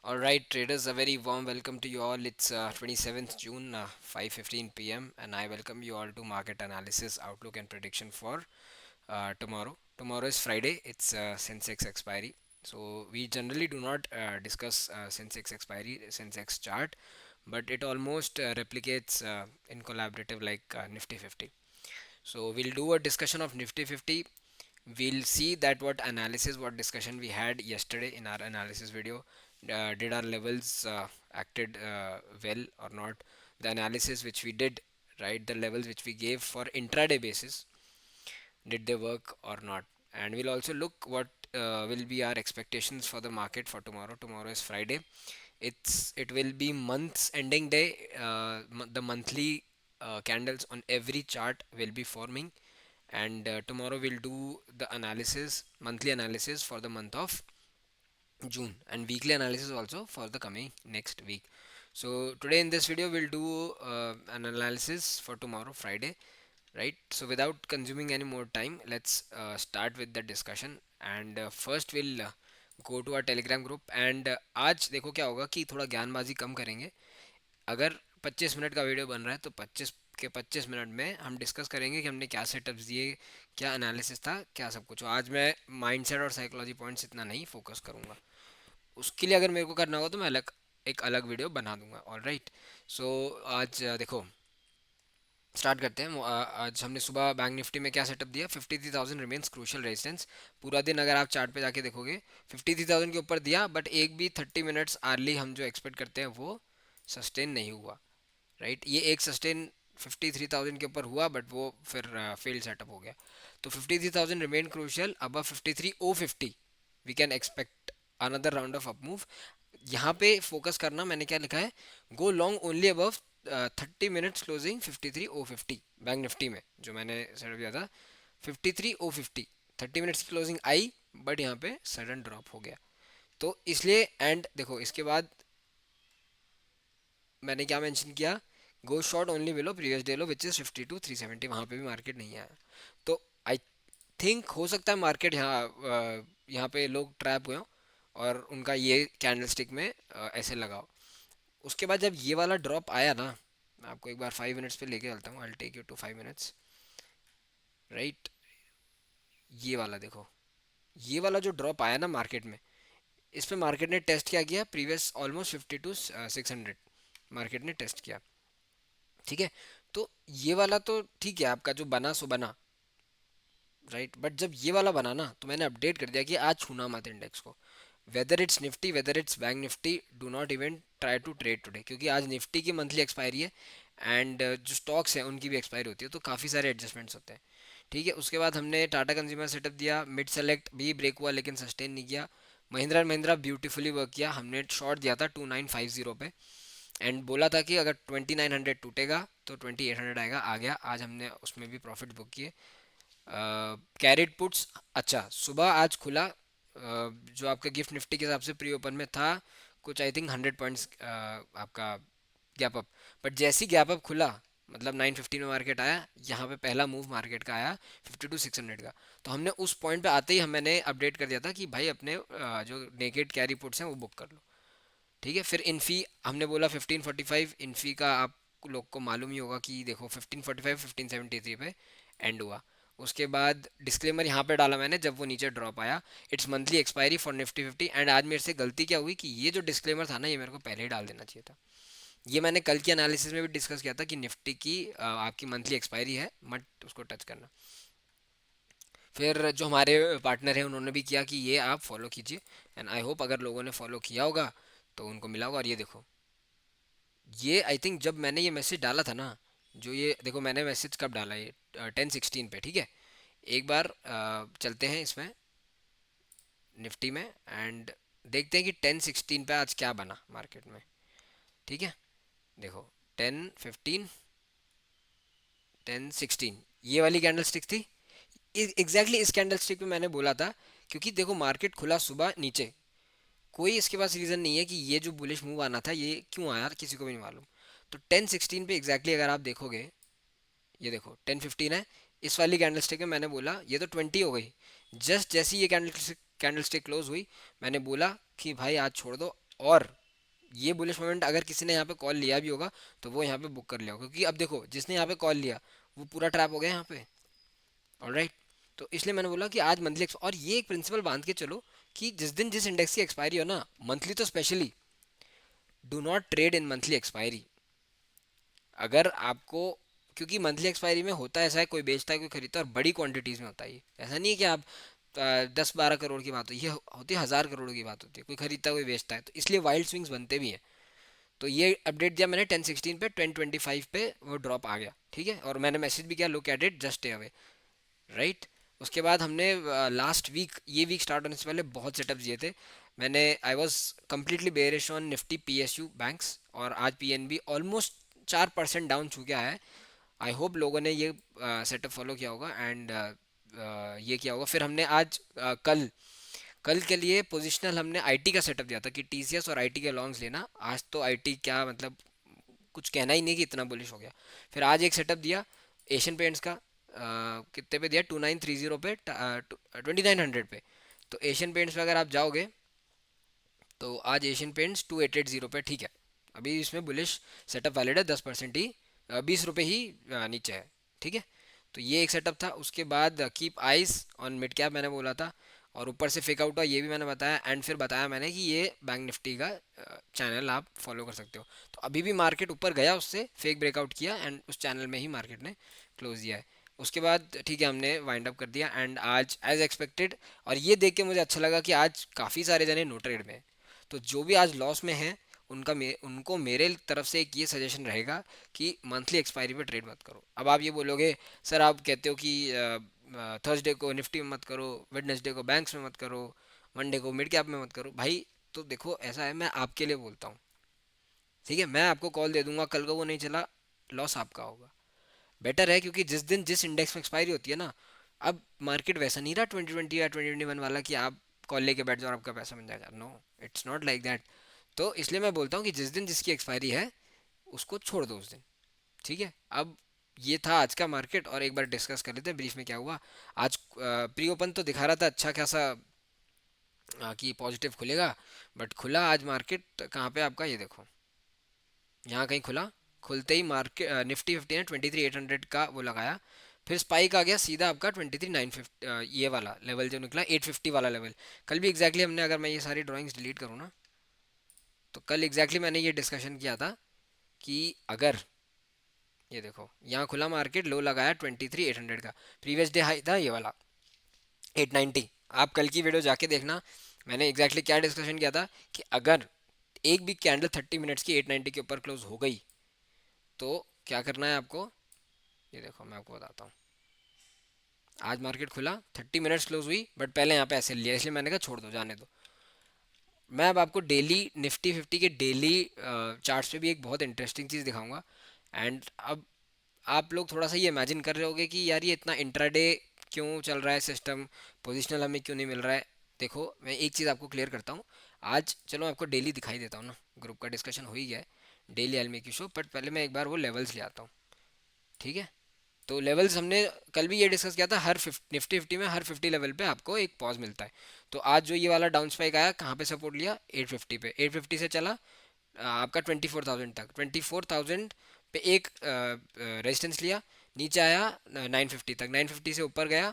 All right, traders, a very warm welcome to you all. It's 27th June, 5:15 p.m., and I welcome you all to market analysis, outlook, and prediction for tomorrow. Tomorrow is Friday. It's Sensex expiry. So we generally do not discuss Sensex expiry, Sensex chart, but it almost replicates in collaborative like Nifty 50. So we'll do a discussion of Nifty 50. We'll see that what discussion we had yesterday in our analysis video. Did our levels acted well or not? The analysis which we did, right? The levels which we gave for intraday basis, did they work or not? And we'll also look what will be our expectations for the market for tomorrow. Tomorrow is Friday. It will be month's ending day. The monthly candles on every chart will be forming, and tomorrow we'll do the analysis, monthly analysis for the month of June, and weekly analysis also for the coming next week. So today in this video we'll do an analysis for tomorrow Friday, right? So without consuming any more time, let's start with the discussion. And first we'll go to our Telegram group and आज देखो क्या होगा कि थोड़ा ज्ञानबाजी कम करेंगे. अगर 25 minute का video बन रहा है तो 25 मिनट में हम डिस्कस करेंगे कि हमने क्या सेटअप्स दिए, क्या एनालिसिस था, क्या सब कुछ. आज मैं माइंडसेट और साइकोलॉजी पॉइंट्स इतना नहीं फोकस करूंगा. उसके लिए अगर मेरे को करना होगा तो मैं एक अलग वीडियो बना दूंगा. All right. सो आज देखो स्टार्ट करते हैं. आज हमने सुबह बैंक निफ्टी में क्या सेटअप दिया. 53,000 रिमेन्स क्रूशियल रेजिस्टेंस. पूरा दिन अगर आप चार्ट पे जाके देखोगे 53,000 के ऊपर दिया, बट एक भी 30 मिनट्स अर्ली हम जो एक्सपेक्ट करते हैं वो सस्टेन नहीं हुआ. राइट, ये एक सस्टेन 53,000 के ऊपर हुआ, बट वो फिर फेल्ड सेटअप हो गया. तो 53,000 remain crucial. Above 53,050 we can expect another round of up move. यहाँ पे फोकस करना. मैंने क्या लिखा है, go long only above 30 minutes closing 53,050 Bank Nifty में जो मैंने सेटअप किया था. 53,050 30 मिनट्स की क्लोजिंग आई, बट यहाँ पे सडन ड्रॉप हो गया. तो इसलिए एंड देखो इसके बाद मैंने क्या मेंशन किया, गो short only below previous day low which is 52,370. वहाँ पे भी मार्केट नहीं आया. तो आई थिंक हो सकता है मार्केट यहाँ पे लोग ट्रैप हुए हों और उनका ये कैंडल स्टिक में ऐसे लगाओ. उसके बाद जब ये वाला ड्रॉप आया ना, मैं आपको एक बार 5 मिनट्स पे लेके चलता हूँ. I take you to 5 minutes. Right, ये वाला देखो. ये वाला जो ड्रॉप आया ना मार्केट में, इस पे मार्केट ने टेस्ट क्या किया, प्रीवियस ऑलमोस्ट 52,600 मार्केट ने टेस्ट किया. ठीक है. तो ये वाला तो ठीक है, आपका जो बना सो बना. राइट, बट जब ये वाला बना ना तो मैंने अपडेट कर दिया कि आज छूना मत इंडेक्स को. Whether it's Nifty, whether it's Bank Nifty, do not even try to trade today, क्योंकि आज निफ्टी की मंथली एक्सपायरी है एंड जो स्टॉक्स हैं उनकी भी एक्सपायरी होती है, तो काफ़ी सारे एडजस्टमेंट्स होते हैं. ठीक है. उसके बाद हमने टाटा कंज्यूमर सेटअप दिया. मिड सेलेक्ट भी ब्रेक हुआ लेकिन सस्टेन नहीं किया. Mahindra and Mahindra beautifully work किया. हमने शॉर्ट दिया था 2950 पे एंड बोला था कि अगर 2900 टूटेगा तो 2800 आएगा. आ गया. आज हमने उसमें भी प्रॉफिट बुक किए. Carat puts. अच्छा, सुबह आज खुला जो आपका गिफ्ट निफ्टी के हिसाब से प्री ओपन में था कुछ आई थिंक 100 पॉइंट्स आपका गैप अप. बट जैसी गैप अप खुला, मतलब 9:15 में मार्केट आया, यहाँ पे पहला मूव मार्केट का आया 52,600 का. तो हमने उस पॉइंट पे आते ही मैंने अपडेट कर दिया था कि भाई अपने जो नेकेड कैरी पुट्स हैं वो बुक कर लो. ठीक है. फिर इन्फी हमने बोला 1545. इन्फी का आप लोग को मालूम ही होगा कि देखो 1545 1573 पे एंड हुआ. उसके बाद डिस्क्लेमर यहाँ पे डाला मैंने जब वो नीचे ड्रॉप आया, it's monthly expiry for Nifty 50. And आज मेरे से गलती क्या हुई कि ये जो डिस्क्लेमर था ना, ये मेरे को पहले ही डाल देना चाहिए था. ये मैंने कल की एनालिसिस में भी डिस्कस किया था कि निफ्टी की आपकी मंथली एक्सपायरी है, मत उसको टच करना. फिर जो हमारे पार्टनर हैं उन्होंने भी किया कि ये आप फॉलो कीजिए. एंड आई होप अगर लोगों ने फॉलो किया होगा तो उनको मिला होगा. और ये देखो, ये आई थिंक जब मैंने ये मैसेज डाला था ना, जो ये देखो मैंने मैसेज कब डाला, ये 10:16 पे. ठीक है. एक बार चलते हैं इसमें निफ्टी में एंड देखते हैं कि 10:16 पे आज क्या बना मार्केट में. ठीक है. देखो 10:15 10:16 ये वाली कैंडल स्टिक थी. एग्जैक्टली इस कैंडल स्टिक पे मैंने बोला था, क्योंकि देखो मार्केट खुला सुबह नीचे, कोई इसके पास रीज़न नहीं है कि ये जो बुलिश मूव आना था ये क्यों आया, किसी को भी नहीं मालूम. तो 10:16 पे एग्जैक्टली अगर आप देखोगे, ये देखो 10:15 है. इस वाली कैंडल स्टिक में मैंने बोला ये तो 20 हो गई. जस्ट जैसी ये कैंडल स्टिक क्लोज हुई, मैंने बोला कि भाई आज छोड़ दो, और ये बुलिश मोमेंट अगर किसी ने यहाँ पे कॉल लिया भी होगा तो वो यहाँ पे बुक कर लिया होगा, क्योंकि अब देखो जिसने यहाँ पे कॉल लिया वो पूरा ट्रैप हो गया यहाँ पे। ऑलराइट। तो इसलिए मैंने बोला कि आज मंथली, और ये एक प्रिंसिपल बांध के चलो कि जिस दिन जिस इंडेक्स की एक्सपायरी हो ना, मंथली तो specially, do not trade in monthly expiry. अगर आपको, क्योंकि मंथली एक्सपायरी में होता ऐसा है, कोई बेचता है कोई खरीदता है, और बड़ी क्वांटिटीज में होता है ये, ऐसा नहीं है कि आप 10-12 करोड़ की बात हो, ये होती है 1000 करोड़ की बात होती है, कोई खरीदता है कोई बेचता है, तो इसलिए वाइल्ड स्विंग्स बनते भी हैं। तो ये अपडेट दिया मैंने 10:16 पे, 10:25 पे वो ड्रॉप आ गया, ठीक है, और मैंने मैसेज भी किया look at it just stay away, right. उसके बाद हमने लास्ट वीक, ये वीक स्टार्ट होने से पहले बहुत सेटअप दिए थे मैंने। I was completely bearish on Nifty PSU banks, और आज पीएनबी ऑलमोस्ट 4% डाउन छू गया है। आई होप लोगों ने ये सेटअप फॉलो किया होगा, एंड ये किया होगा। फिर हमने आज कल कल के लिए पोजिशनल हमने आईटी का सेटअप दिया था कि टीसीएस और आईटी के लॉन्ग्स लेना। आज तो आईटी क्या मतलब, कुछ कहना ही नहीं कि इतना बुलिश हो गया। फिर आज एक सेटअप दिया एशियन पेंट्स का, कितने पे दिया, 2930 पे, 2900 पे। तो एशियन पेंट्स में अगर आप जाओगे तो आज एशियन पेंट्स 2880 पे, ठीक है। अभी इसमें बुलिश सेटअप वैलिड है, 10% ही, 20 रुपये ही नीचे है, ठीक है। तो ये एक सेटअप था। उसके बाद keep eyes on mid cap मैंने बोला था, और ऊपर से फेक आउट हुआ ये भी मैंने बताया, एंड फिर बताया मैंने कि ये बैंक निफ्टी का चैनल आप फॉलो कर सकते हो। तो अभी भी मार्केट ऊपर गया, उससे फेक ब्रेकआउट किया, एंड उस चैनल में ही मार्केट ने क्लोज दिया है। उसके बाद ठीक है, हमने वाइंड अप कर दिया, एंड आज एज एक्सपेक्टेड, और ये देख के मुझे अच्छा लगा कि आज काफ़ी सारे जने नो ट्रेड में हैं। तो जो भी आज लॉस में है उनको मेरे तरफ से एक ये सजेशन रहेगा कि मंथली एक्सपायरी पे ट्रेड मत करो। अब आप ये बोलोगे सर, आप कहते हो कि थर्सडे को निफ्टी में मत करो, वेडनेसडे को बैंक्स में मत करो, मंडे को मिड कैप में मत करो। भाई तो देखो ऐसा है, मैं आपके लिए बोलता हूँ, ठीक है, मैं आपको कॉल दे दूंगा, कल को वो नहीं चला, लॉस आपका होगा। बेटर है, क्योंकि जिस दिन जिस इंडेक्स में एक्सपायरी होती है ना, अब मार्केट वैसा नहीं रहा 2020 या 2021 वाला कि आप कॉल लेके बैठ जाओ और आपका पैसा बन जाएगा। No, it's not like that. तो इसलिए मैं बोलता हूँ कि जिस दिन जिसकी एक्सपायरी है उसको छोड़ दो उस दिन, ठीक है। अब ये था आज का मार्केट, और एक बार डिस्कस कर लेते हैं ब्रीफ में क्या हुआ आज। प्री ओपन तो दिखा रहा था अच्छा खासा कि पॉजिटिव खुलेगा, बट खुला आज मार्केट कहाँ पे आपका, ये देखो, यहाँ कहीं खुला। खुलते ही मार्केट निफ्टी 50 ने 23,800 का वो लगाया, फिर स्पाइक आ गया सीधा आपका 23,950, ये वाला लेवल जो निकला 850 वाला लेवल। कल भी एग्जैक्टली हमने, अगर मैं ये सारी ड्राइंग्स डिलीट करूँ ना, तो कल एग्जैक्टली मैंने ये डिस्कशन किया था कि अगर, ये देखो यहाँ खुला मार्केट, लो लगाया 23,800 का, प्रीवियस डे हाई था ये वाला 890। आप कल की वीडियो जाके देखना, मैंने एग्जैक्टली क्या डिस्कशन किया था कि अगर एक भी कैंडल 30 मिनट्स की 890 के ऊपर क्लोज हो गई तो क्या करना है आपको। ये देखो मैं आपको बताता हूँ, आज मार्केट खुला 30 मिनट्स क्लोज हुई, बट पहले यहाँ पे ऐसे लिया, इसलिए मैंने कहा छोड़ दो जाने दो। मैं अब आपको डेली निफ्टी 50 के डेली चार्ट्स पे भी एक बहुत इंटरेस्टिंग चीज़ दिखाऊंगा। एंड अब आप लोग थोड़ा सा ये इमेजिन कर रहे होगे कि यार ये इतना इंट्राडे क्यों चल रहा है सिस्टम, पोजिशनल हमें क्यों नहीं मिल रहा है। देखो मैं एक चीज़ आपको क्लियर करता हूँ आज, चलो आपको डेली दिखाई देता हूँ ना, ग्रुप का डिस्कशन हो ही गया है, डेली एलमी की शो, बट पहले मैं एक बार वो लेवल्स ले आता हूँ, ठीक है। तो लेवल्स हमने कल भी ये डिस्कस किया था, हर निफ्टी 50 में हर 50 लेवल पे आपको एक पॉज मिलता है। तो आज जो ये वाला डाउन स्पाइक आया, कहाँ पे सपोर्ट लिया, 850 पे, 850 से चला आपका 24,000 तक, 24,000 पे एक रेजिस्टेंस लिया, नीचे आया 950 तक, 950 से ऊपर गया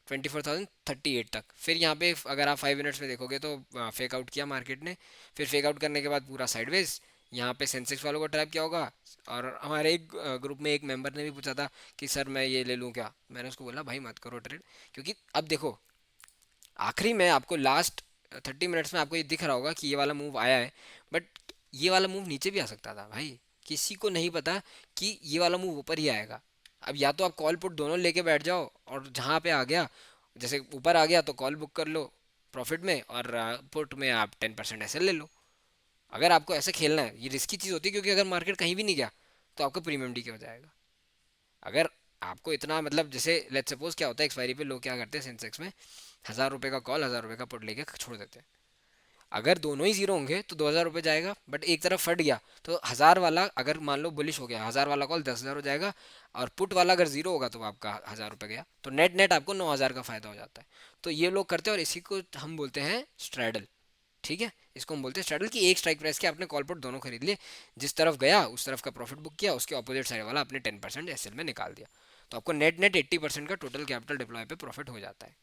24,038 तक। फिर यहाँ पे अगर आप 5 मिनट्स में देखोगे तो फेक आउट किया मार्केट ने, फिर फेक आउट करने के बाद पूरा साइडवेज, यहाँ पे सेंसेक्स वालों को ट्रैप किया होगा। और हमारे एक ग्रुप में एक मेंबर ने भी पूछा था कि सर मैं ये ले लूँ क्या, मैंने उसको बोला भाई मत करो ट्रेड, क्योंकि अब देखो आखिरी में आपको लास्ट 30 मिनट्स में आपको ये दिख रहा होगा कि ये वाला मूव आया है, बट ये वाला मूव नीचे भी आ सकता था भाई, किसी को नहीं पता कि ये वाला मूव ऊपर ही आएगा। अब या तो आप कॉल पुट दोनों लेके बैठ जाओ, और जहाँ पे आ गया, जैसे ऊपर आ गया तो कॉल बुक कर लो प्रॉफिट में, और पुट में आप 10% ऐसे ले लो। अगर आपको ऐसे खेलना है, ये रिस्की चीज़ होती है, क्योंकि अगर मार्केट कहीं भी नहीं गया तो आपका प्रीमियम डी के हो जाएगा। अगर आपको इतना मतलब, जैसे लेट्स सपोज क्या होता है एक्सपायरी पे लोग क्या करते हैं सेंसेक्स में, 1,000 रुपये का कॉल 1,000 रुपये का पुट लेके छोड़ देते हैं। अगर दोनों ही जीरो होंगे तो 2,000 रुपये जाएगा, बट एक तरफ फट गया तो 1,000 वाला, अगर मान लो बुलिश हो गया, 1,000 वाला कॉल 10,000 हो जाएगा, और पुट वाला अगर जीरो होगा तो आपका 1,000 रुपये गया, तो नेट नेट आपको 9,000 का फायदा हो जाता है। तो ये लोग करते हैं, और इसी को हम बोलते हैं स्ट्रैडल, ठीक है, इसको हम बोलते हैं स्ट्रैडल कि एक स्ट्राइक प्राइस के आपने कॉल पुट दोनों खरीद लिए, जिस तरफ गया उस तरफ का प्रॉफिट बुक किया, उसके ऑपोजिट साइड वाला आपने 10% एसएल में निकाल दिया, तो आपको नेट नेट 80% का टोटल कैपिटल डिप्लॉय पे प्रॉफिट हो जाता है।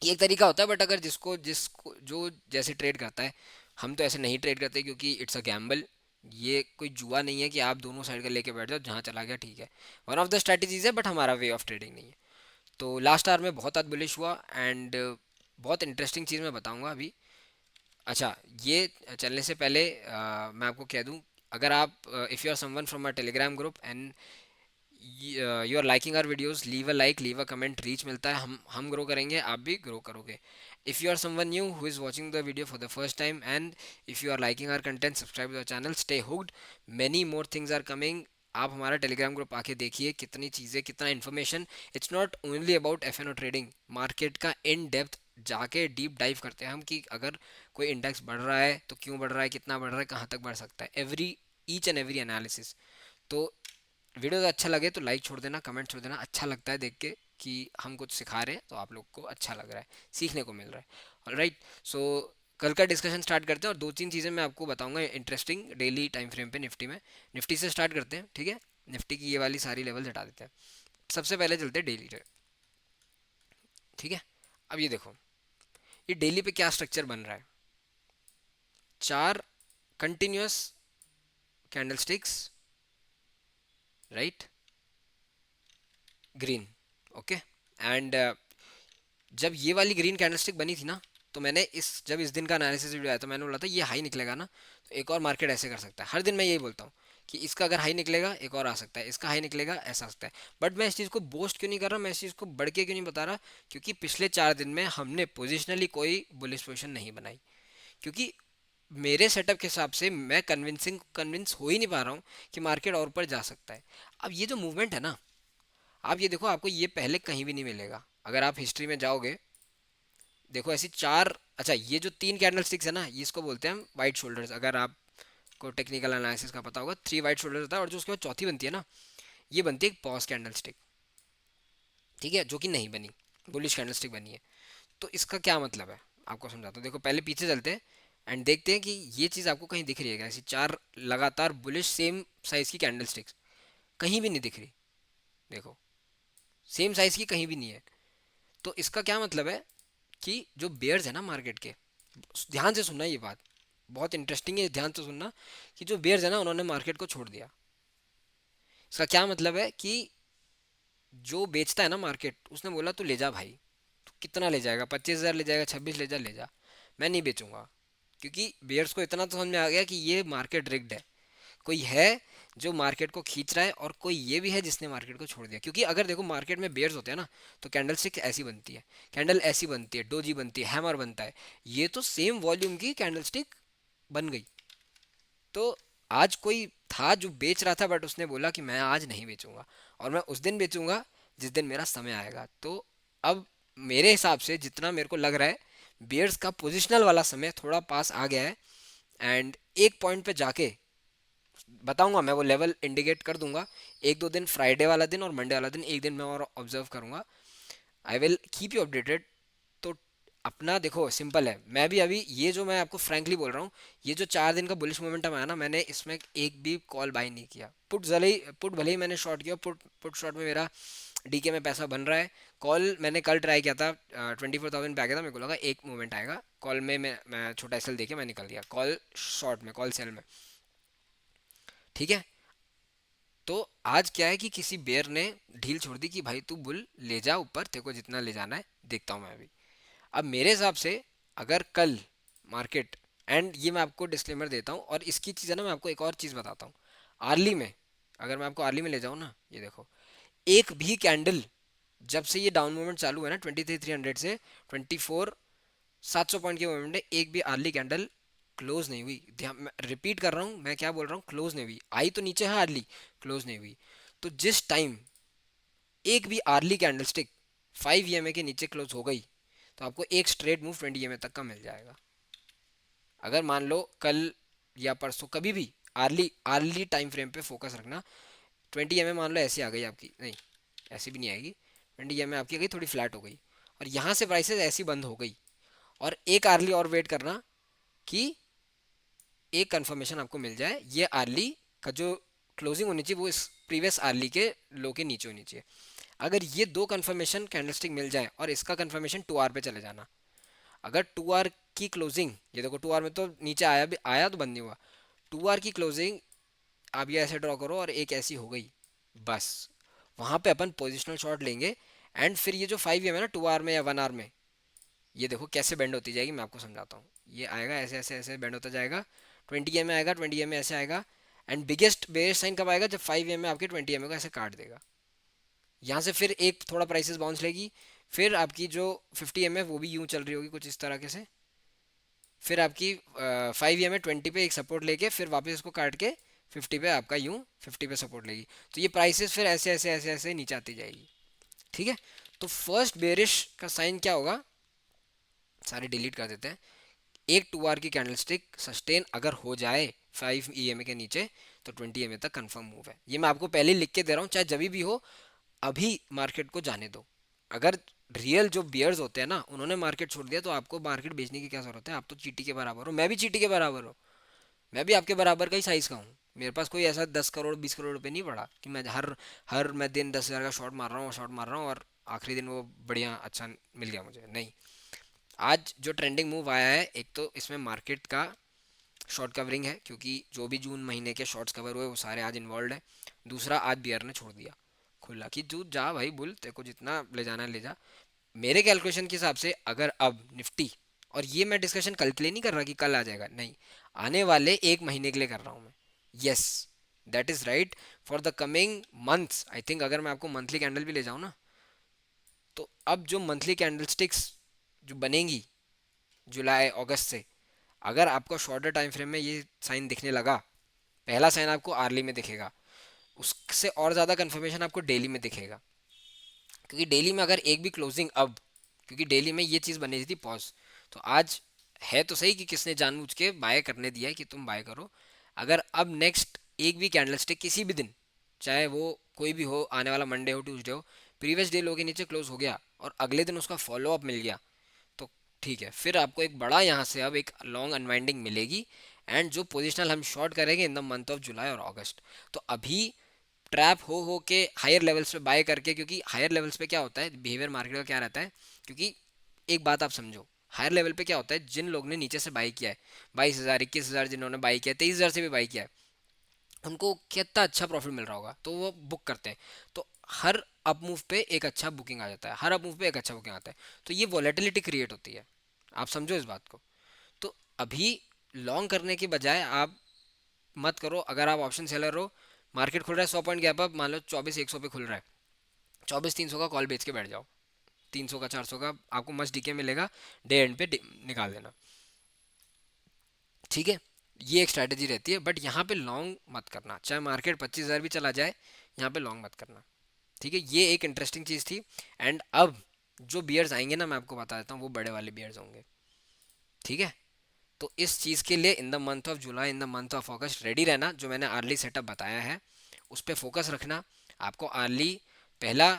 ये एक तरीका होता है, बट अगर जिसको जिसको जो जैसे ट्रेड करता है, हम तो ऐसे नहीं ट्रेड करते क्योंकि इट्स अ गैम्बल। ये कोई जुआ नहीं है कि आप दोनों साइड का लेके बैठ जाओ, जहाँ चला गया ठीक है। वन ऑफ द स्ट्रेटजीज है, बट हमारा वे ऑफ ट्रेडिंग नहीं है। तो लास्ट आवर में बहुत बुलिश हुआ, एंड बहुत इंटरेस्टिंग चीज़ मैं बताऊंगा अभी। अच्छा, ये चलने से पहले मैं आपको कह दूं, अगर आप if you are someone from my Telegram group and you are liking our videos, leave a like, leave a comment, reach मिलता है, हम ग्रो करेंगे, आप भी ग्रो करोगे। If you are someone new who is watching the video for the first time and if you are liking our content, subscribe the channel, stay hooked, many more things are coming. आप हमारा Telegram group आके देखिए, कितनी चीज़ें, कितना information. It's not only about F N O trading, market का in depth जाके deep dive करते हैं हम कि अगर कोई इंडेक्स बढ़ रहा है तो क्यों बढ़ रहा है, कितना बढ़ रहा है, कहाँ तक बढ़ सकता है, every each and every analysis. तो वीडियो तो अच्छा लगे तो लाइक छोड़ देना, कमेंट छोड़ देना, अच्छा लगता है देख के कि हम कुछ सिखा रहे हैं तो आप लोग को अच्छा लग रहा है, सीखने को मिल रहा है। ऑलराइट, सो कल का डिस्कशन स्टार्ट करते हैं, और दो तीन चीज़ें मैं आपको बताऊंगा इंटरेस्टिंग डेली टाइम फ्रेम पे निफ्टी में। निफ्टी से स्टार्ट करते हैं, ठीक है। निफ्टी की ये वाली सारी लेवल हटा देते हैं, सबसे पहले चलते हैं डेली पे, ठीक है। अब ये देखो, ये डेली पे क्या स्ट्रक्चर बन रहा है, चार continuous candlesticks, right, green, okay. And जब ये वाली ग्रीन कैंडलस्टिक बनी थी ना, तो मैंने जब इस दिन का एनालिसिस वीडियो आया तो मैंने बोला था ये हाई निकलेगा ना, तो एक और मार्केट ऐसे कर सकता है। हर दिन मैं यही बोलता हूँ कि इसका अगर हाई निकलेगा एक और आ सकता है, इसका हाई निकलेगा ऐसा आ सकता है। बट मैं इस चीज़ को बोस्ट क्यों नहीं कर रहा, मैं इस चीज़ को बढ़ के क्यों नहीं बता रहा, क्योंकि पिछले 4 दिन में हमने पोजिशनली कोई बुलिश पोजिशन नहीं बनाई, क्योंकि मेरे सेटअप के हिसाब से मैं कन्विंस हो ही नहीं पा रहा हूँ कि मार्केट और ऊपर जा सकता है। अब ये जो मूवमेंट है ना, आप ये देखो, आपको ये पहले कहीं भी नहीं मिलेगा। अगर आप हिस्ट्री में जाओगे, देखो ऐसी चार, अच्छा ये जो तीन कैंडल स्टिक्स है ना, ये इसको बोलते हैं हम वाइट शोल्डर्स। अगर आपको टेक्निकल एनालिसिस का पता होगा, 3 वाइट शोल्डर्स होता है, और जो उसके बाद चौथी बनती है ना, ये बनती है एक पॉज कैंडल स्टिक, ठीक है, जो कि नहीं बनी, बुलिश कैंडल स्टिक बनी है। तो इसका क्या मतलब है, आपको समझाता हूँ। देखो पहले पीछे चलते हैं एंड देखते हैं कि ये चीज़ आपको कहीं दिख रही है क्या, ऐसी चार लगातार बुलिश सेम साइज की कैंडल स्टिक्स कहीं भी नहीं दिख रही। देखो सेम साइज की कहीं भी नहीं है, तो इसका क्या मतलब है कि जो बेयर्स है ना मार्केट के, ध्यान से सुनना ये बात, बहुत इंटरेस्टिंग है, ध्यान से सुनना, कि जो बेयर्स है ना उन्होंने मार्केट को छोड़ दिया। इसका क्या मतलब है कि जो बेचता है ना मार्केट, उसने बोला तू ले जा भाई, तू कितना ले जाएगा, 25,000 ले जाएगा, 26 ले जा, ले जा, मैं नहीं बेचूंगा। क्योंकि बेयर्स को इतना तो समझ में आ गया कि ये मार्केट रिग्ड है, कोई है जो मार्केट को खींच रहा है, और कोई ये भी है जिसने मार्केट को छोड़ दिया। क्योंकि अगर देखो मार्केट में बेयर्स होते हैं ना, तो कैंडल स्टिक ऐसी बनती है, कैंडल ऐसी बनती है, डोजी बनती है, हैमर बनता है, ये तो सेम वॉल्यूम की कैंडल स्टिक बन गई। तो आज कोई था जो बेच रहा था, बट उसने बोला कि मैं आज नहीं बेचूंगा, और मैं उस दिन बेचूंगा जिस दिन मेरा समय आएगा। तो अब मेरे हिसाब से जितना मेरे को लग रहा है, बियर्स का पोजिशनल वाला समय थोड़ा पास आ गया है। एंड एक पॉइंट पे जाके बताऊंगा, मैं वो लेवल इंडिकेट कर दूंगा। एक दो दिन, फ्राइडे वाला दिन और मंडे वाला दिन, एक दिन मैं और ऑब्जर्व करूंगा, I will keep you updated. तो अपना देखो सिंपल है, मैं भी अभी ये जो मैं आपको फ्रैंकली बोल रहा हूँ, ये जो 4 दिन का बुलिश मोमेंटम आया ना, मैंने इसमें एक भी कॉल बाय नहीं किया। पुट भले ही मैंने शॉर्ट किया, पुट शॉर्ट में मेरा डीके में पैसा बन रहा है। कॉल मैंने कल ट्राई किया था, 24,000 पे आ गया था, मेरे को लगा एक मोमेंट आएगा कॉल में, मैं छोटा एसएल देके मैं निकल दिया कॉल शॉर्ट में, कॉल सेल में, ठीक है। तो आज क्या है कि किसी बेयर ने ढील छोड़ दी कि भाई तू बुल ले जा ऊपर, तेरे को जितना ले जाना है देखता हूँ मैं अभी। अब मेरे हिसाब से अगर कल मार्केट, एंड ये मैं आपको डिस्क्लेमर देता हूँ, और इसकी चीज़ है ना, मैं आपको एक और चीज़ बताता हूँ। आर्ली में, अगर मैं आपको आर्ली में ले जाऊँ ना, ये देखो, एक भी कैंडल जब से ये डाउन मूवमेंट चालू है ना 23,300 से 24,700 पॉइंट के मूवमेंट में, एक भी आर्ली कैंडल क्लोज नहीं हुई। ध्यान, मैं रिपीट कर रहा हूँ, मैं क्या बोल रहा हूँ, क्लोज नहीं हुई, आई तो नीचे है आर्ली, क्लोज नहीं हुई। तो जिस टाइम एक भी आर्ली कैंडलस्टिक 5 EMA के नीचे क्लोज हो गई, तो आपको एक स्ट्रेट मूव 20 EMA तक का मिल जाएगा। अगर मान लो कल या परसों कभी भी, आर्ली आर्ली टाइम फ्रेम पे फोकस रखना। 20 EMA मान लो ऐसी आ गई आपकी, नहीं ऐसी भी नहीं आएगी, 20 EMA आपकी आ गई, थोड़ी फ्लैट हो गई, और यहाँ से प्राइसेस ऐसी बंद हो गई, और एक आर्ली और वेट करना, कि एक कंफर्मेशन आपको मिल जाए ये आर्ली का जो क्लोजिंग होनी चाहिए वो इस प्रीवियस आर्ली के लो के नीचे होनी चाहिए। अगर ये दो कंफर्मेशन कैंडलस्टिक मिल जाए और इसका कंफर्मेशन 2 आवर पे चले जाना, अगर 2 आवर की क्लोजिंग, ये देखो 2 आवर में तो नीचे आया भी, आया तो बंद नहीं हुआ, 2 आवर की क्लोजिंग आप ये ऐसे ड्रॉ करो और एक ऐसी हो गई, बस वहां पे अपन पोजिशनल शॉट लेंगे। एंड फिर ये जो 5 EM है ना 2 आवर में या 1 आवर में, ये देखो कैसे बेंड होती जाएगी, मैं आपको समझाता हूँ। ये आएगा ऐसे ऐसे ऐसे बेंड होता जाएगा, 20 EM में आएगा, 20 EM में ऐसे आएगा। एंड बिगेस्ट बेयरिश साइन कब आएगा, जब 5 EM में आपके 20 EM को ऐसे काट देगा। यहाँ से फिर एक थोड़ा प्राइसेस बाउंस लेगी, फिर आपकी जो 50 EM है वो भी यूं चल रही होगी कुछ इस तरह से, फिर आपकी 5 EM में 20 पे एक सपोर्ट लेके फिर वापस इसको काट के 50 पे आपका यूं 50 पे सपोर्ट लेगी। तो ये प्राइसेस फिर ऐसे ऐसे ऐसे ऐसे नीचे आती जाएगी। ठीक है, तो फर्स्ट बेरिश का साइन क्या होगा, सारे डिलीट कर देते हैं। एक 2 आवर की कैंडलस्टिक सस्टेन अगर हो जाए 5 EM के नीचे, तो 20 EM तक कंफर्म मूव है। ये मैं आपको पहले लिख के दे रहा हूँ, चाहे जब भी हो, अभी मार्केट को जाने दो। अगर रियल जो बियर्स होते हैं ना उन्होंने मार्केट छोड़ दिया तो आपको मार्केट बेचने की क्या जरूरत है, आप तो चीटी के बराबर हो, मैं भी चीटी के बराबर हूँ, मैं भी आपके बराबर का ही साइज का हूँ। मेरे पास कोई ऐसा 10 करोड़ 20 करोड़ रुपए नहीं पड़ा कि मैं हर हर मैं दिन 10,000 का शॉट मार रहा हूँ और आखिरी दिन वो बढ़िया अच्छा मिल गया मुझे, नहीं। आज जो ट्रेंडिंग मूव आया है, एक तो इसमें मार्केट का शॉर्ट कवरिंग है क्योंकि जो भी जून महीने के शॉर्ट्स कवर हुए वो सारे आज इन्वॉल्व है। दूसरा, आज बियर ने छोड़ दिया खुला कि तू जा भाई बुल, तेरे को जितना ले जाना है ले जा। मेरे कैलकुलेशन के हिसाब से अगर अब निफ्टी, और ये मैं डिस्कशन कल के लिए नहीं कर रहा कि कल आ जाएगा, नहीं, आने वाले एक महीने के लिए कर रहा हूँ मैं। Yes, that is right, for the coming months I think. अगर मैं आपको मंथली कैंडल भी ले जाऊँ ना, तो अब जो मंथली कैंडल स्टिक्स जो बनेंगी जुलाई अगस्त से, अगर आपको शॉर्टर टाइम फ्रेम में ये साइन दिखने लगा, पहला साइन आपको आर्ली में दिखेगा, उससे और ज़्यादा कंफर्मेशन आपको डेली में दिखेगा। क्योंकि डेली में अगर एक भी क्लोजिंग अब, क्योंकि डेली में ये चीज़ बनी थी पॉज, तो आज है तो सही कि किसने जानबूझ के बाय करने दिया है कि तुम बाय करो। अगर अब नेक्स्ट एक भी कैंडलस्टिक किसी भी दिन, चाहे वो कोई भी हो, आने वाला मंडे हो ट्यूसडे हो, प्रीवियस डे लो के नीचे क्लोज हो गया और अगले दिन उसका फॉलो अप मिल गया, तो ठीक है, फिर आपको एक बड़ा यहाँ से अब एक लॉन्ग अनवाइंडिंग मिलेगी। एंड जो पोजिशनल हम शॉर्ट करेंगे in the month of July और अगस्त, तो अभी ट्रैप हो के हायर लेवल्स पे बाय करके, क्योंकि हायर लेवल्स पे क्या होता है बिहेवियर मार्केट का क्या रहता है, क्योंकि एक बात आप समझो, हायर लेवल पे क्या होता है, जिन लोग ने नीचे से बाई किया है, 22,000 21,000 जिन्होंने बाई किया है, 23,000 से भी बाई किया है, उनको कितना अच्छा प्रॉफिट मिल रहा होगा तो वो बुक करते हैं। तो हर अप मूव पे एक अच्छा बुकिंग आ जाता है, हर अप मूव पे एक अच्छा बुकिंग आता है, तो ये वॉलेटिलिटी क्रिएट होती है। आप समझो इस बात को। तो अभी लॉन्ग करने के बजाय आप मत करो। अगर आप ऑप्शन सेलर हो, मार्केट खुल रहा है 100 पॉइंट गैप अप, मान लो 24,100 पे खुल रहा है, 24,300 का कॉल बेच के बैठ जाओ, 300 का 400 का आपको मस्ट डीके मिलेगा, डे एंड पे निकाल देना। ठीक है, ये एक स्ट्रैटेजी रहती है, बट यहाँ पे लॉन्ग मत करना, चाहे मार्केट 25,000 भी चला जाए, यहाँ पे लॉन्ग मत करना। ठीक है, ये एक इंटरेस्टिंग चीज़ थी। एंड अब जो बियर्स आएंगे ना, मैं आपको बता देता हूँ, वो बड़े वाले बियर्स होंगे। ठीक है, तो इस चीज़ के लिए in the month of July, in the month of August ready रहना। जो मैंने अर्ली सेटअप बताया है उस पर फोकस रखना। आपको अर्ली पहला